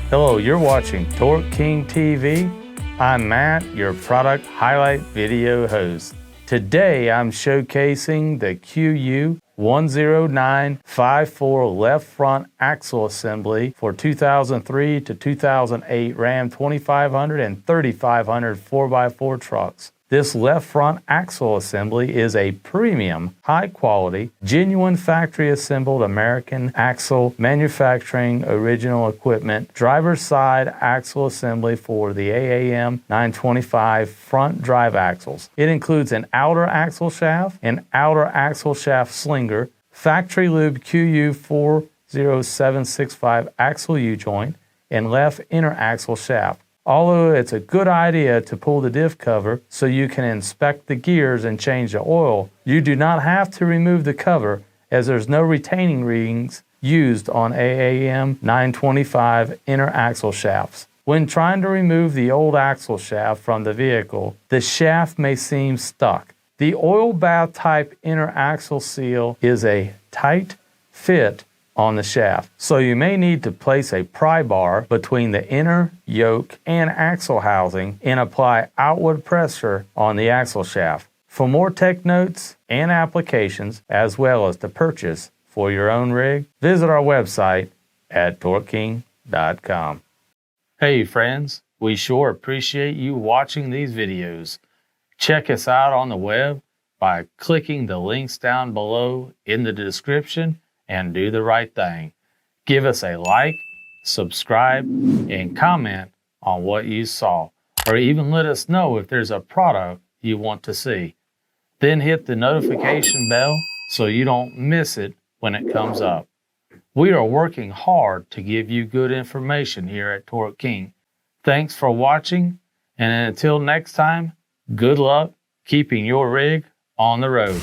Hello, you're watching TorqueKingTv. I'm Matt, your product highlight video host. Today I'm showcasing the QU10954 left front axle assembly for 2003 to 2008 Ram 2500 and 3500 4x4 trucks. This left front axle assembly is a premium, high quality, genuine factory assembled American axle manufacturing original equipment driver's side axle assembly for the AAM 925 front drive axles. It includes an outer axle shaft, an outer axle shaft slinger, factory lube QU40765 axle U-joint, and left inner axle shaft. Although it's a good idea to pull the diff cover so you can inspect the gears and change the oil, you do not have to remove the cover as there's no retaining rings used on AAM 925 inner axle shafts. When trying to remove the old axle shaft from the vehicle, the shaft may seem stuck. The oil bath type inner axle seal is a tight fit on the shaft, so you may need to place a pry bar between the inner yoke and axle housing and apply outward pressure on the axle shaft. For more tech notes and applications, as well as to purchase for your own rig, visit our website at TorqueKing.com. Hey friends, we sure appreciate you watching these videos. Check us out on the web by clicking the links down below in the description and do the right thing. Give us a like, subscribe, and comment on what you saw, or even let us know if there's a product you want to see. Then hit the notification bell so you don't miss it when it comes up. We are working hard to give you good information here at Torque King. Thanks for watching, and until next time, good luck keeping your rig on the road.